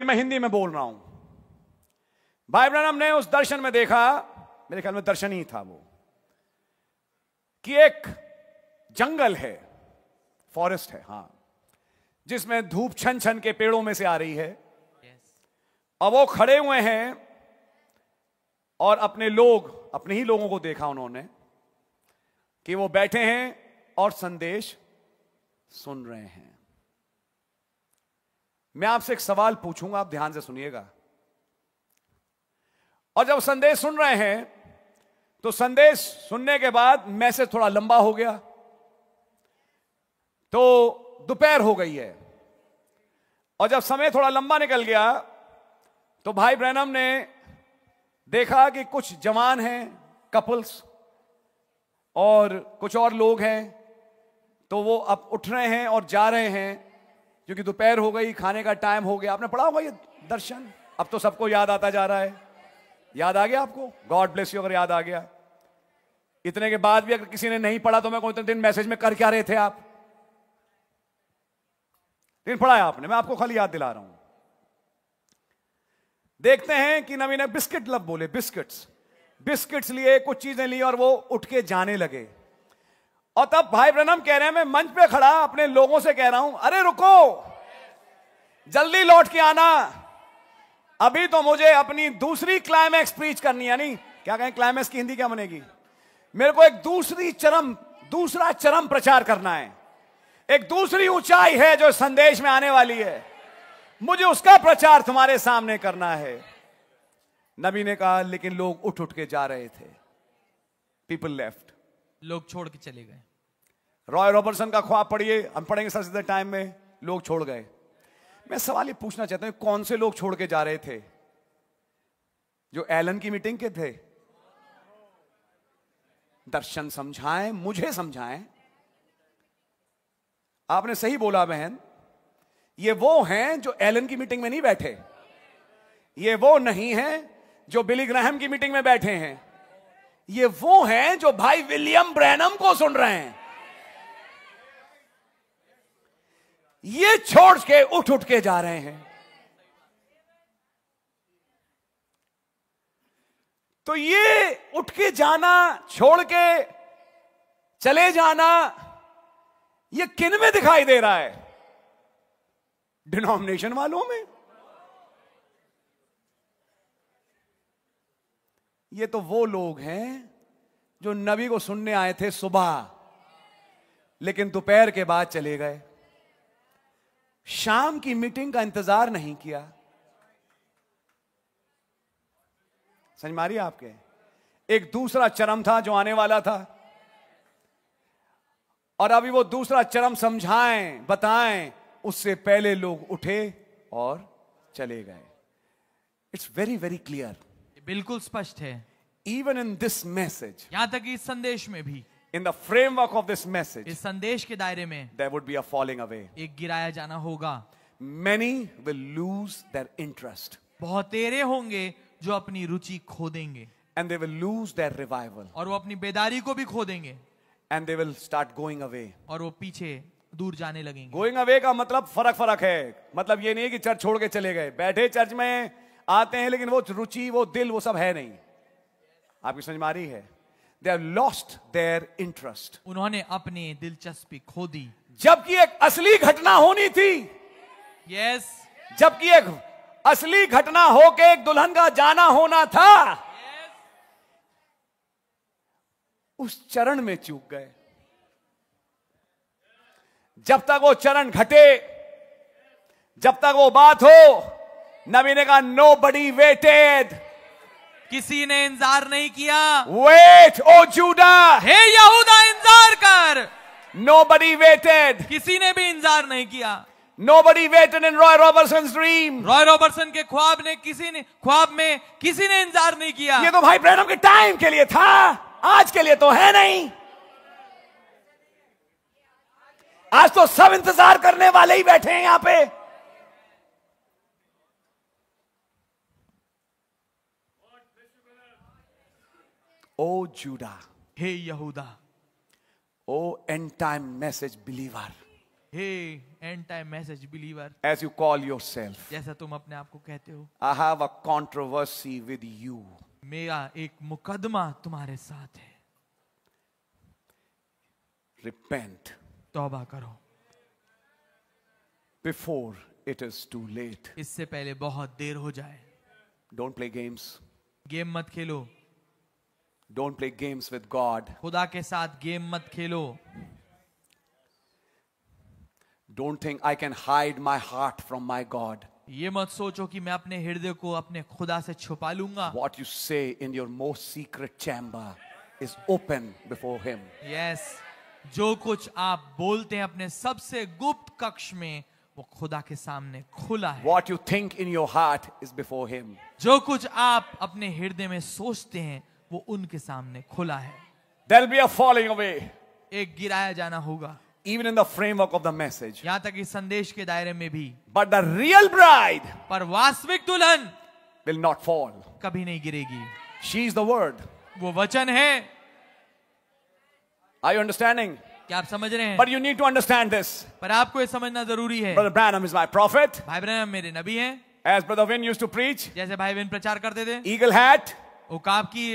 मैं हिंदी में बोल रहा हूं। भाई ब्रैनम ने उस दर्शन में देखा, मेरे ख्याल में दर्शन ही था वो, कि एक जंगल है, फॉरेस्ट है, हां, जिसमें धूप छन छन के पेड़ों में से आ रही है। अब वो खड़े हुए हैं और अपने ही लोगों को देखा उन्होंने कि वो बैठे हैं और संदेश सुन रहे हैं। मैं आपसे एक सवाल पूछूंगा, आप ध्यान से सुनिएगा। और जब संदेश सुन रहे हैं तो संदेश सुनने के बाद मैसेज थोड़ा लंबा हो गया, तो दोपहर हो गई है, और जब समय थोड़ा लंबा निकल गया तो भाई ब्रैनम ने देखा कि कुछ जवान हैं, कपल्स, और कुछ और लोग हैं, तो वो अब उठ रहे हैं और जा रहे हैं क्योंकि दोपहर हो गई, खाने का टाइम हो गया। आपने पढ़ा होगा ये दर्शन, अब तो सबको याद आता जा रहा है। याद आ गया आपको? गॉड ब्लेस यू अगर याद आ गया। इतने के बाद भी अगर किसी ने नहीं पढ़ा तो मैं इतने दिन मैसेज में कर क्या रहे थे आप? लेकिन पढ़ा है आपने, मैं आपको खाली याद दिला रहा हूं। देखते हैं कि नबी ने बिस्किट लब बोले, बिस्किट्स लिए, कुछ चीजें ली और वो उठ के जाने लगे। और तब भाई ब्रैनम कह रहे हैं, मैं मंच पे खड़ा अपने लोगों से कह रहा हूं, अरे रुको, जल्दी लौट के आना, अभी तो मुझे अपनी दूसरी क्लाइमैक्स प्रीच करनी है। नहीं क्या कहें, क्लाइमैक्स की हिंदी क्या बनेगी? मेरे को एक दूसरा चरम प्रचार करना है, एक दूसरी ऊंचाई है जो संदेश में आने वाली है, मुझे उसका प्रचार तुम्हारे सामने करना है। नबी ने कहा, लेकिन लोग उठ उठ के जा रहे थे। पीपल लेफ्ट, लोग छोड़ के चले गए। रॉय रॉबर्टसन का ख्वाब पढ़िए, हम पढ़ेंगे सच द टाइम में। लोग छोड़ गए। मैं सवाल ये पूछना चाहता हूं, कौन से लोग छोड़ के जा रहे थे? जो एलन की मीटिंग के थे? दर्शन समझाएं, मुझे समझाएं। आपने सही बोला बहन, ये वो हैं जो एलन की मीटिंग में नहीं बैठे, ये वो नहीं हैं जो बिली ग्राहम की मीटिंग में बैठे हैं, ये वो हैं जो भाई विलियम ब्रैनम को सुन रहे हैं। ये छोड़ के उठ उठ के जा रहे हैं। तो ये उठ के जाना, छोड़ के चले जाना, ये किन में दिखाई दे रहा है? डिनोमिनेशन वालों में? ये तो वो लोग हैं जो नबी को सुनने आए थे सुबह, लेकिन दोपहर के बाद चले गए, शाम की मीटिंग का इंतजार नहीं किया। समझ मारिए आपके? एक दूसरा चरम था जो आने वाला था, और अभी वो दूसरा चरम समझाएं, बताएं, उससे पहले लोग उठे और चले गए। इट्स वेरी वेरी क्लियर, बिल्कुल स्पष्ट है। इवन इन दिस मैसेज, यहां तक इस संदेश में भी, in the framework of this message, इस संदेश के दायरे में there would be a falling away, एक गिराया जाना होगा। Many will lose their interest, बहुत तेरे होंगे जो अपनी रुचि खो देंगे, and they will lose their revival, और वो अपनी बेदारी को भी खो देंगे, and they will start going away. और वो पीछे दूर जाने लगेंगे। Going away का मतलब फर्क है। मतलब ये नहीं है कि चर्च छोड़ के चले गए, बैठे चर्च में आते हैं, लेकिन वो रुचि, वो दिल, वो सब है नहीं। आपकी समझ में आ रही है? They have lost their interest. उन्होंने अपनी दिलचस्पी खो दी। जबकि एक असली घटना होनी थी। यस, जबकि एक असली घटना होके एक दुल्हन का जाना होना था, उस चरण में चूक गए। जब तक वो चरण घटे, जब तक वो बात हो, नबी ने कहा nobody waited, किसी ने इंतजार नहीं किया। wait ओ जूडा, हे यहूदा इंतजार कर। nobody waited, किसी ने भी इंतजार नहीं किया। nobody waited in Roy Robertson's dream, Roy Robertson के ख्वाब में किसी ने इंतजार नहीं किया। ये तो भाई ब्रैनम के टाइम के लिए था, आज के लिए तो है नहीं। आज तो सब इंतजार करने वाले ही बैठे हैं यहां पे। ओ जूडा, हे यहूदा, O end time message believer, हे end time message believer, as you call yourself, जैसा तुम अपने आप को कहते हो, I have a controversy with you. मेरा एक मुकदमा तुम्हारे साथ है, Repent तौबा करो before it is too late. इससे पहले बहुत देर हो जाए। Don't play games. गेम मत खेलो, Don't play games with God. खुदा के साथ गेम मत खेलो। Don't think I can hide my heart from my God. ये मत सोचो कि मैं अपने हृदय को अपने खुदा से छुपा लूंगा। What you say in your most secret chamber is open before Him. Yes, जो कुछ आप बोलते हैं अपने सबसे गुप्त कक्ष में, वो खुदा के सामने खुला है। What you think in your heart is before Him. जो कुछ आप अपने हृदय में सोचते हैं वो उनके सामने खुला है। There'll be a falling away, एक गिराया जाना होगा, even in the framework of the message. यहां तक इस संदेश के दायरे में भी। But the real bride पर वास्तविक दुल्हन will not fall. कभी नहीं गिरेगी। She is the word. वो वचन है। Are you understanding? क्या आप समझ रहे हैं? But you need to understand this. पर आपको ये समझना जरूरी है। Brother Branham is my prophet. भाई ब्रैनम मेरे नबी हैं। As Brother Win used to preach, जैसे भाई विन प्रचार करते थे, eagle hat, उकाब की